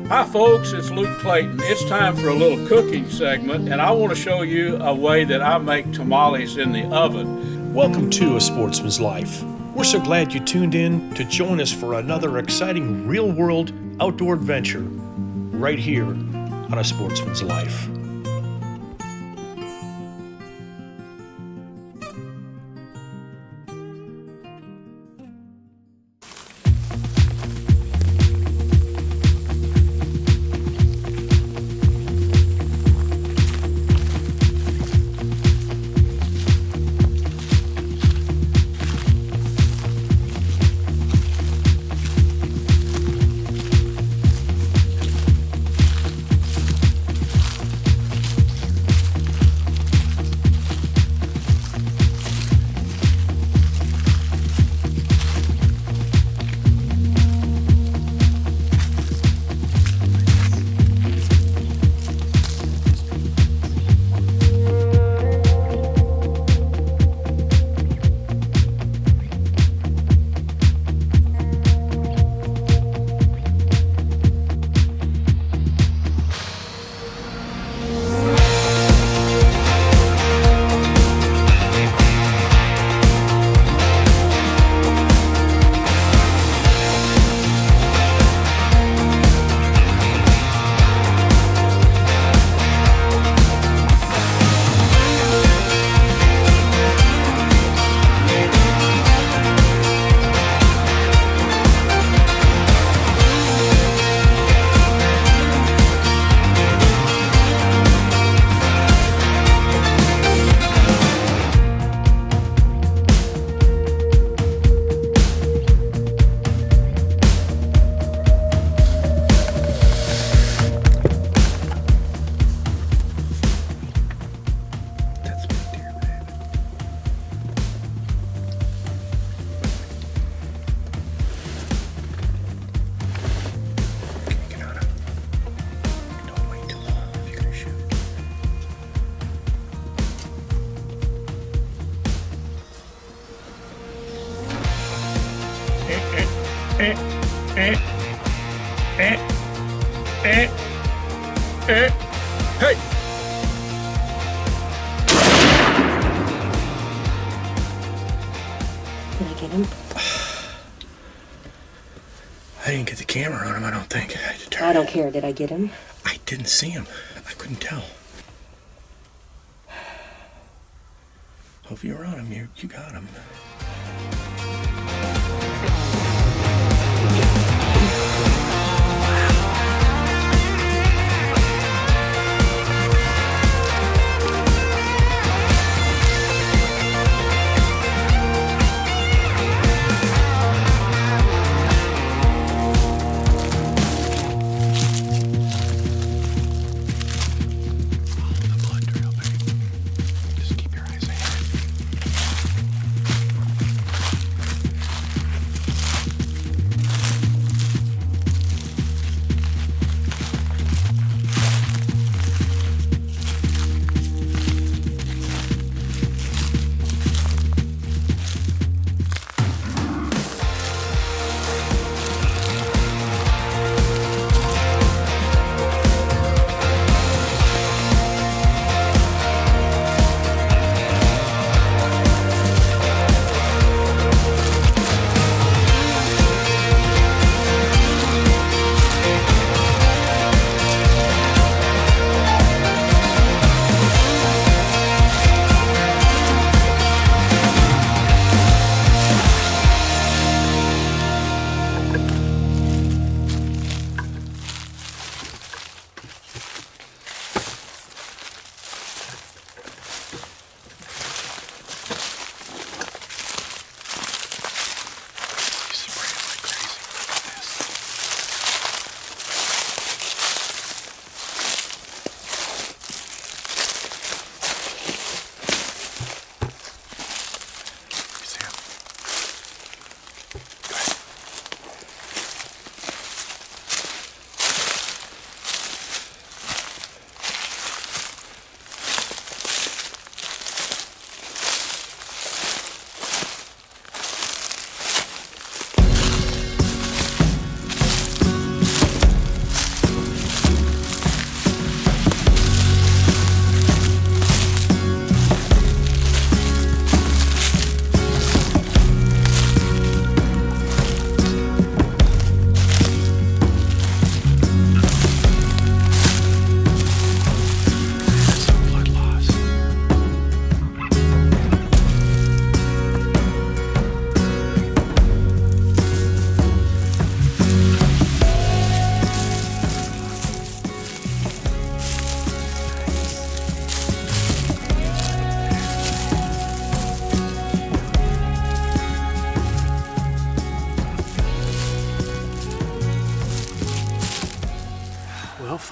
Hi folks, it's Luke Clayton. It's time for a little cooking segment, and I want to show you a way that I make tamales in the oven. Welcome to A Sportsman's Life. We're so glad you tuned in to join us for another exciting real-world outdoor adventure right here on A Sportsman's Life. Hey! Did I get him? I didn't get the camera on him, I don't think. I don't care. Did I get him? I didn't see him. I couldn't tell. Well, if you were on him, you got him.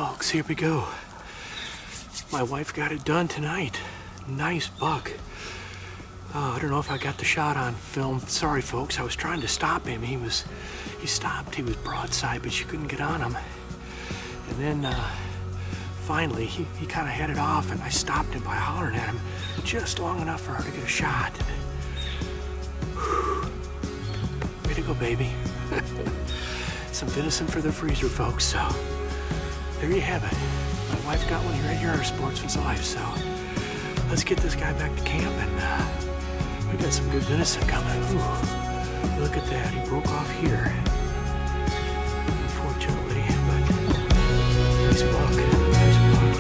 folks, here we go. My wife got it done tonight. Nice buck. Oh, I don't know if I got the shot on film. Sorry, folks. I was trying to stop him. He stopped. He was broadside, but you couldn't get on him. And then, finally, he kind of headed off, and I stopped him by hollering at him just long enough for her to get a shot. Whew. Way to go, baby. Some venison for the freezer, folks. So there you have it. My wife got one right here on our Sportsman's Life. So let's get this guy back to camp, and we got some good venison coming. Ooh, look at that. He broke off here, unfortunately, but nice buck. Nice buck.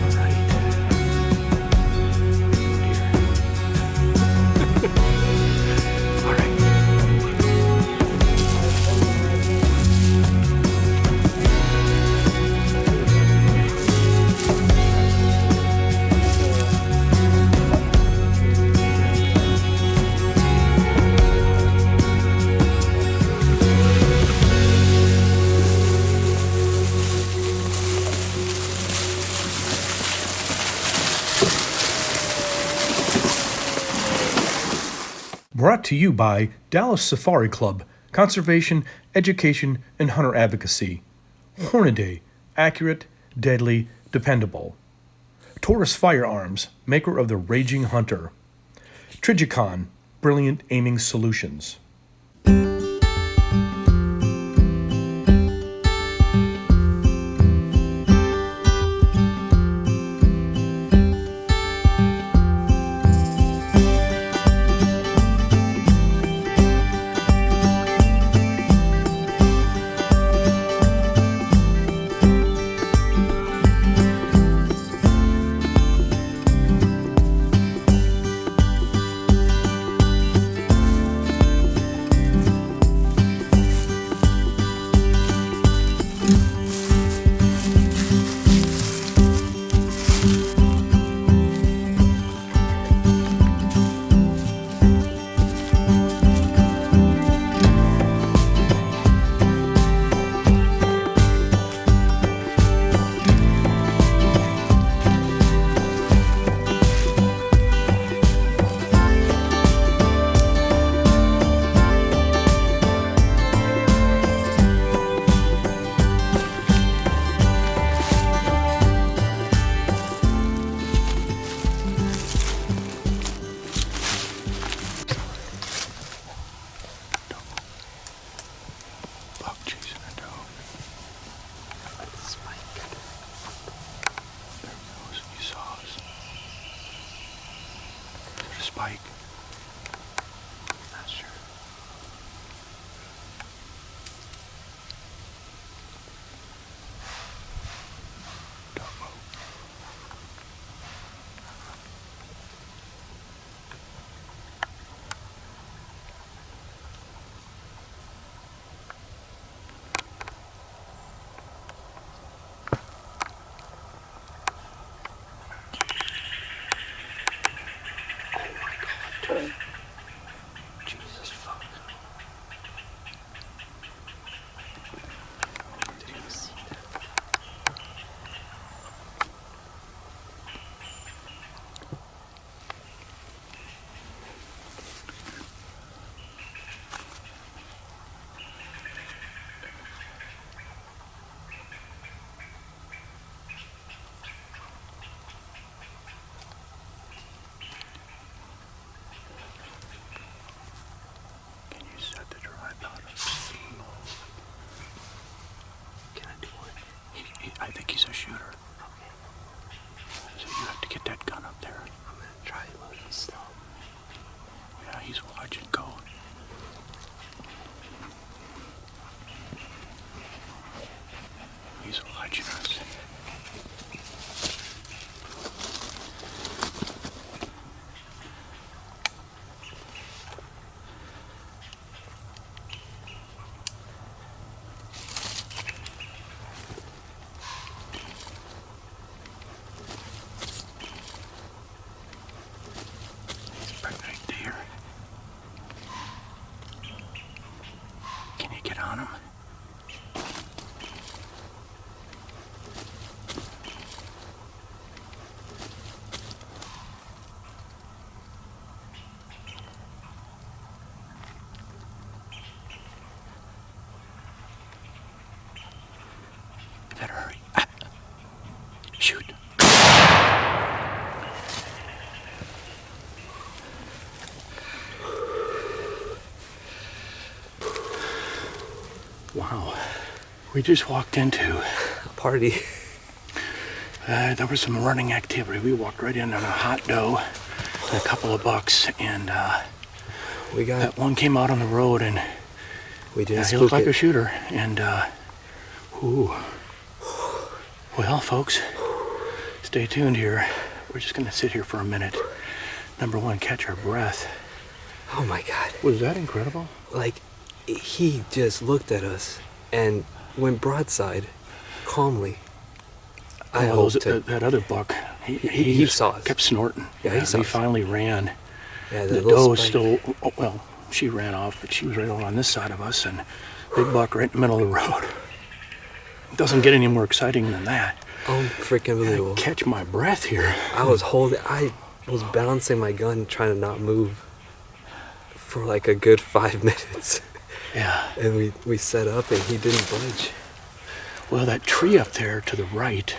All right. All right. Brought to you by Dallas Safari Club, Conservation, Education, and Hunter Advocacy. Hornaday, accurate, deadly, dependable. Taurus Firearms, maker of the Raging Hunter. Trigicon, brilliant aiming solutions. Spike. Not sure. Don't move. Oh my God. Wow. We just walked into A party. there was some running activity. We walked right in on a hot dough, and a couple of bucks, and We got. that one came out on the road, and We didn't he spook looked like it. a shooter. And ooh. Well, folks, stay tuned here. We're just gonna sit here for a minute. Number one, catch our breath. Oh my God. Was that incredible? Like, he just looked at us and went broadside, calmly. I Oh, hope to. that other buck, he He saw us. kept snorting. Yeah, he saw he us. finally ran. Yeah, The doe was still, well, she ran off, but she was right over on this side of us, and big buck right in the middle of the road. Doesn't get any more exciting than that. Freaking unbelievable. Catch my breath here. I was balancing my gun, trying to not move for like a good 5 minutes. Yeah. And we set up and he didn't budge. Well, that tree up there to the right,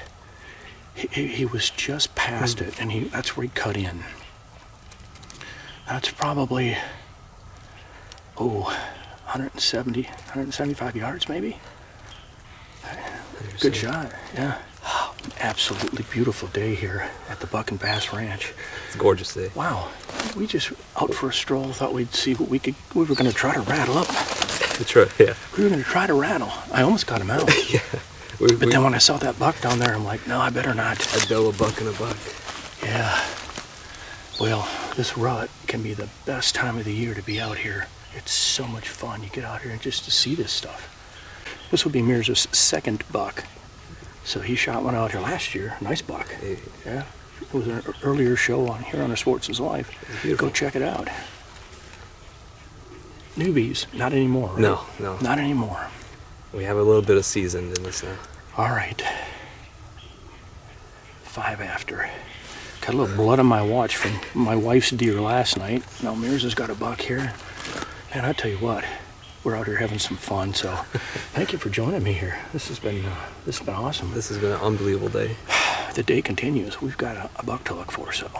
he was just past it, and that's where he cut in. That's probably, 175 yards maybe? Good shot, yeah. Absolutely beautiful day here at the Buck and Bass Ranch. It's a gorgeous day. Wow, we just out for a stroll, thought we'd see what we were gonna try to rattle up. That's right, yeah. We were gonna try to rattle. I almost got him out. Yeah. But then when I saw that buck down there, I'm like, no, I better not. A doe, a buck, and a buck. Yeah. Well, this rut can be the best time of the year to be out here. It's so much fun. You get out here and just to see this stuff. This will be Mirza's second buck. So he shot one out here last year. Nice buck. Hey. Yeah. It was an earlier show on here on our Sportsman's Life. Beautiful. Go check it out. Newbies, not anymore. Right? No. Not anymore. We have a little bit of seasoned in this now. All right. 5 after. Got a little blood on my watch from my wife's deer last night. Now Mirza's got a buck here. And I tell you what, we're out here having some fun. So thank you for joining me here. This has been awesome. This has been an unbelievable day. The day continues. We've got a buck to look for. So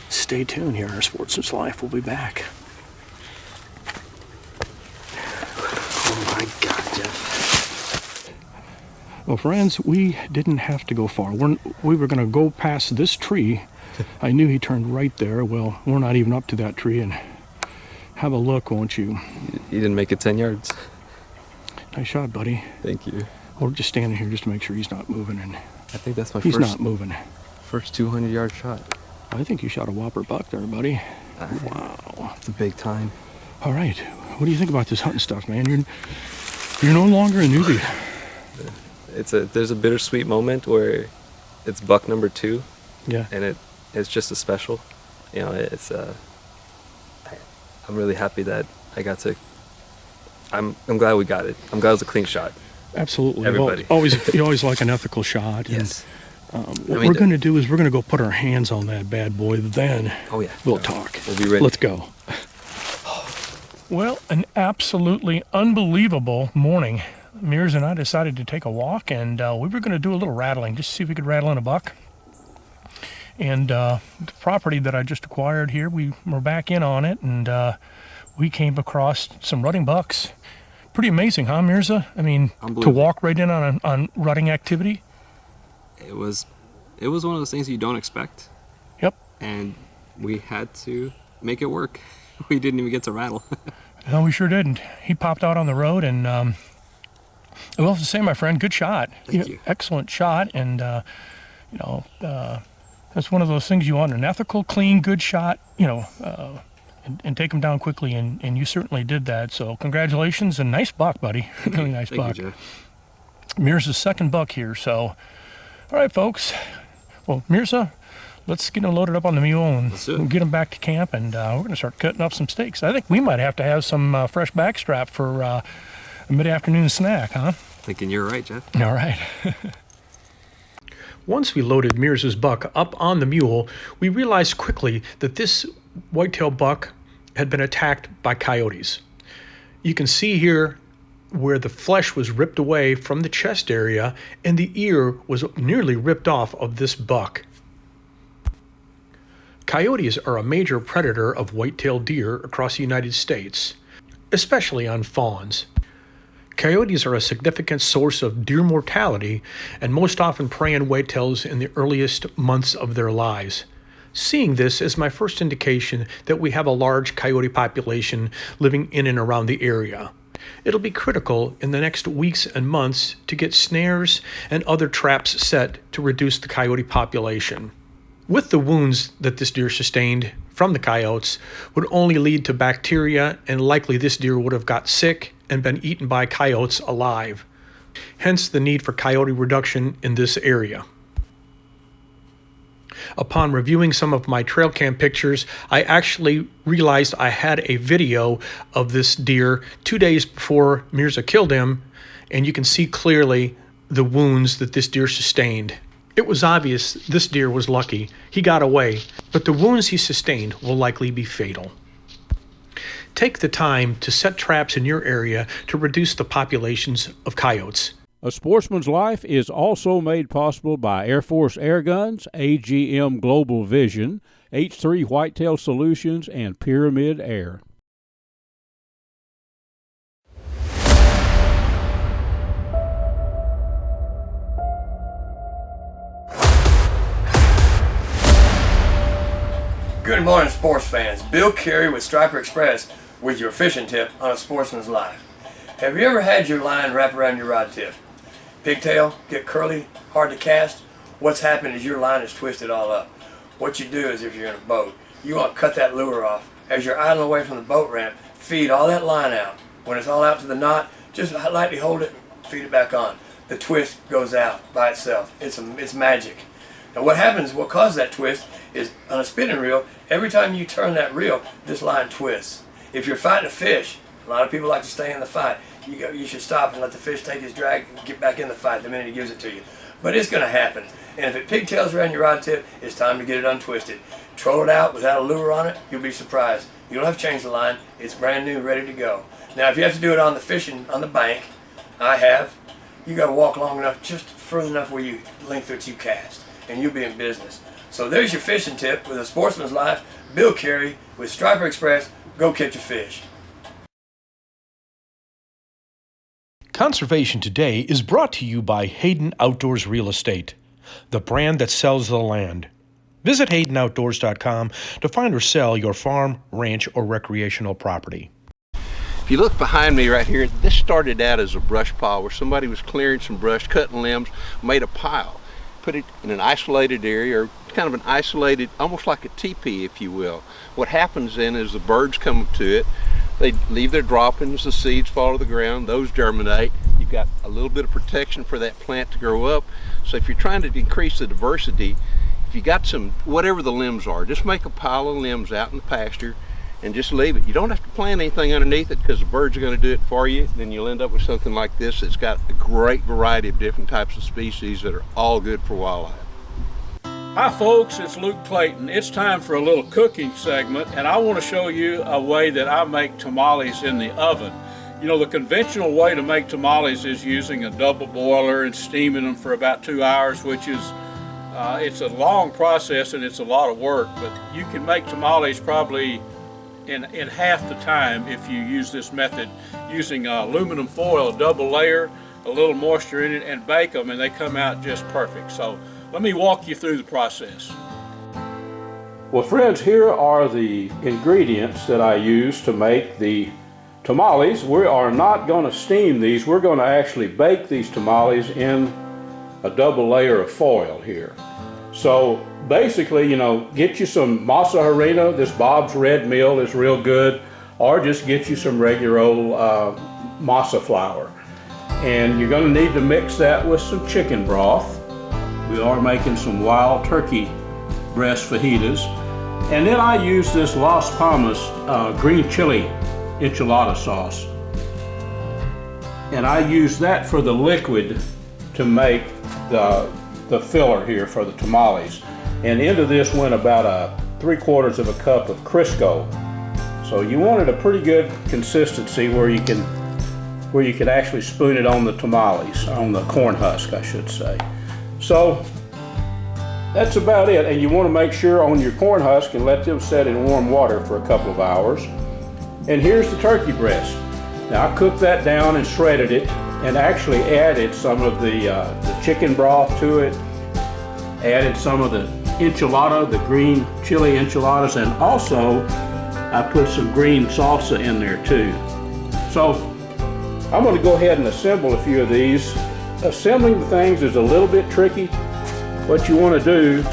stay tuned here on our Sportsman's Life. We'll be back. Oh my God, Jeff. Well, friends, we didn't have to go far. We were going to go past this tree. I knew he turned right there. Well, we're not even up to that tree. And have a look, won't you? You didn't make it 10 yards. Nice shot, buddy. Thank you. We're just standing here just to make sure he's not moving. And I think that's my he's not moving. first 200-yard shot. I think you shot a whopper buck there, buddy. Wow. It's a big time. All right. What do you think about this hunting stuff, man? You're no longer a newbie. There's a bittersweet moment where it's buck number 2. Yeah. And it's just a special. You know, I'm really happy that I got to. I'm glad we got it. I'm glad it was a clean shot. Absolutely. Everybody. Well, you always like an ethical shot. Yes. And, what we're going to do is we're going to go put our hands on that bad boy. Then Oh yeah. we'll talk. We'll be ready. Let's go. Well, an absolutely unbelievable morning. Mirza and I decided to take a walk, and we were going to do a little rattling, just to see if we could rattle in a buck. And the property that I just acquired here, we were back in on it, and we came across some rutting bucks. Pretty amazing, huh, Mirza? I mean, to Unbelievable. walk right in on rutting activity. It was one of those things you don't expect, Yep. and we had to make it work. We didn't even get to rattle. No, we sure didn't. He popped out on the road, and I will have to say, my friend, good shot. Thank you. Excellent shot, and that's one of those things you want, an ethical, clean, good shot, and take them down quickly, and you certainly did that. So congratulations, and nice buck, buddy. Really nice buck. Thank you, Jeff. Mirza's second buck here. So, all right, folks. Well, Mirza, let's get him loaded up on the mule and Let's do it. we'll get him back to camp, and we're going to start cutting up some steaks. I think we might have to have some fresh backstrap for a mid-afternoon snack, huh? Thinking you're right, Jeff. All right. Once we loaded Mirza's buck up on the mule, we realized quickly that this whitetail buck had been attacked by coyotes. You can see here where the flesh was ripped away from the chest area and the ear was nearly ripped off of this buck. Coyotes are a major predator of white-tailed deer across the United States, especially on fawns. Coyotes are a significant source of deer mortality and most often prey on whitetails in the earliest months of their lives. Seeing this is my first indication that we have a large coyote population living in and around the area. It'll be critical in the next weeks and months to get snares and other traps set to reduce the coyote population. With the wounds that this deer sustained from the coyotes would only lead to bacteria, and likely this deer would have got sick and been eaten by coyotes alive. Hence the need for coyote reduction in this area. Upon reviewing some of my trail cam pictures, I actually realized I had a video of this deer 2 days before Mirza killed him, and you can see clearly the wounds that this deer sustained. It was obvious this deer was lucky. He got away, but the wounds he sustained will likely be fatal. Take the time to set traps in your area to reduce the populations of coyotes. A Sportsman's Life is also made possible by Air Force Air Guns, AGM Global Vision, H3 Whitetail Solutions, and Pyramid Air. Good morning, sports fans. Bill Carey with Striper Express with your fishing tip on A Sportsman's Life. Have you ever had your line wrap around your rod tip? Pigtail, get curly, hard to cast? What's happened is your line is twisted all up. What you do is, if you're in a boat, you want to cut that lure off. As you're idling away from the boat ramp, feed all that line out. When it's all out to the knot, just lightly hold it and feed it back on. The twist goes out by itself. It's magic. Now what happens, what causes that twist is, on a spinning reel, every time you turn that reel, this line twists. If you're fighting a fish, a lot of people like to stay in the fight. You should stop and let the fish take his drag and get back in the fight the minute he gives it to you. But it's going to happen. And if it pigtails around your rod tip, it's time to get it untwisted. Troll it out without a lure on it, you'll be surprised. You don't have to change the line. It's brand new, ready to go. Now if you have to do it on the fishing, on the bank, I have, you got to walk long enough, just further enough where you length that you cast, and you'll be in business. So there's your fishing tip with A Sportsman's Life. Bill Carey with Striper Express. Go catch a fish. Conservation Today is brought to you by Hayden Outdoors Real Estate, the brand that sells the land. Visit HaydenOutdoors.com to find or sell your farm, ranch, or recreational property. If you look behind me right here, this started out as a brush pile where somebody was clearing some brush, cutting limbs, made a pile, put it in an isolated area, or kind of an isolated, almost like a teepee, if you will. What happens then is the birds come to it, they leave their droppings, the seeds fall to the ground, those germinate. You've got a little bit of protection for that plant to grow up. So if you're trying to increase the diversity, if you got some, whatever the limbs are, just make a pile of limbs out in the pasture and just leave it. You don't have to plant anything underneath it because the birds are going to do it for you. Then you'll end up with something like this. It's got a great variety of different types of species that are all good for wildlife. Hi folks, it's Luke Clayton. It's time for a little cooking segment, and I want to show you a way that I make tamales in the oven. You know, the conventional way to make tamales is using a double boiler and steaming them for about 2 hours, which is it's a long process and it's a lot of work, but you can make tamales probably in half the time if you use this method, using aluminum foil, a double layer, a little moisture in it, and bake them, and they come out just perfect. So let me walk you through the process. Well friends, here are the ingredients that I use to make the tamales. We are not going to steam these, we're going to actually bake these tamales in a double layer of foil here. So basically, you know, get you some masa harina. This Bob's Red Mill is real good, or just get you some regular old masa flour. And you're going to need to mix that with some chicken broth. We are making some wild turkey breast fajitas. And then I use this Las Palmas green chili enchilada sauce. And I use that for the liquid to make the filler here for the tamales. And into this went about 3/4 of a cup of Crisco. So you wanted a pretty good consistency where you can actually spoon it on the tamales, on the corn husk, I should say. So that's about it, and you want to make sure on your corn husk and let them set in warm water for a couple of hours. And here's the turkey breast. Now I cooked that down and shredded it, and actually added some of the chicken broth to it, added some of the enchilada, the green chili enchiladas, and also I put some green salsa in there too. So I'm going to go ahead and assemble a few of these. Assembling the things is a little bit tricky. What you want to do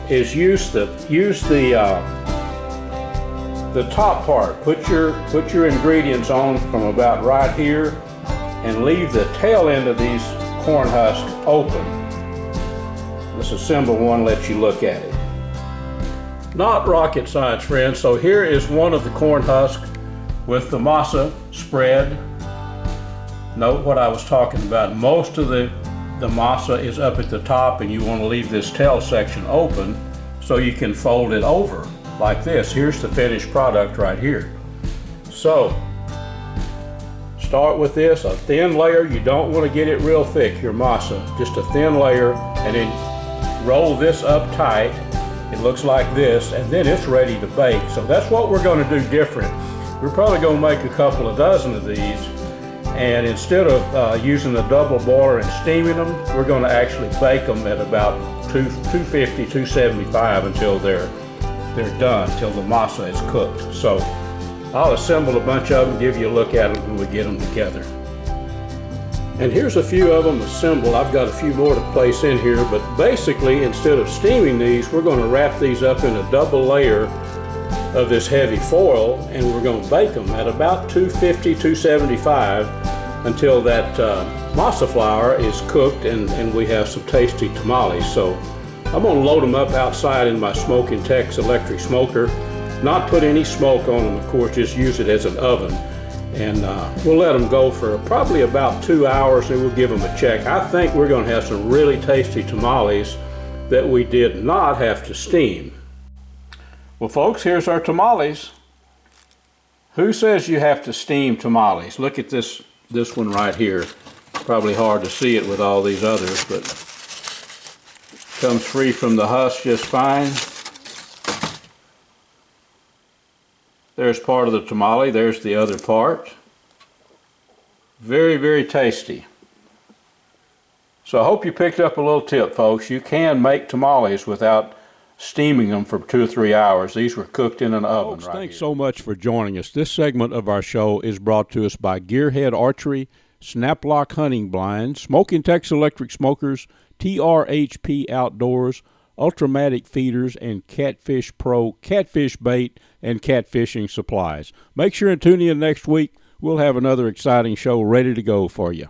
is use the top part. Put your ingredients on from about right here, and leave the tail end of these corn husks open. Let's assemble one, let you look at it. Not rocket science, friends. So here is one of the corn husks with the masa spread. Note what I was talking about. Most of the masa is up at the top, and you want to leave this tail section open so you can fold it over like this. Here's the finished product right here. So start with this, a thin layer. You don't want to get it real thick, your masa, just a thin layer, and then roll this up tight. It looks like this, and then it's ready to bake. So that's what we're going to do different. We're probably going to make a couple of dozen of these, and instead of using the double boiler and steaming them, we're going to actually bake them at about 250, 275 until they're done, till the masa is cooked. So I'll assemble a bunch of them, give you a look at them when we get them together. And here's a few of them assembled. I've got a few more to place in here, but basically instead of steaming these, we're going to wrap these up in a double layer of this heavy foil, and we're going to bake them at about 250, 275 until that masa flour is cooked and we have some tasty tamales. So I'm going to load them up outside in my Smokin Tex electric smoker. Not put any smoke on them, of course, just use it as an oven. And we'll let them go for probably about 2 hours, and we'll give them a check. I think we're going to have some really tasty tamales that we did not have to steam. Well, folks, here's our tamales. Who says you have to steam tamales? Look at this one right here. Probably hard to see it with all these others, but comes free from the husk just fine. There's part of the tamale, there's the other part. Very, very tasty. So I hope you picked up a little tip, folks. You can make tamales without steaming them for 2 or 3 hours. These were cooked in an oven. Folks, thanks so much for joining us. This segment of our show is brought to us by Gearhead Archery, Snaplock Hunting Blinds, Smokin Tex Electric Smokers, TRHP Outdoors, Ultramatic Feeders, and Catfish Pro Catfish Bait and Catfishing Supplies. Make sure and tune in next week. We'll have another exciting show ready to go for you.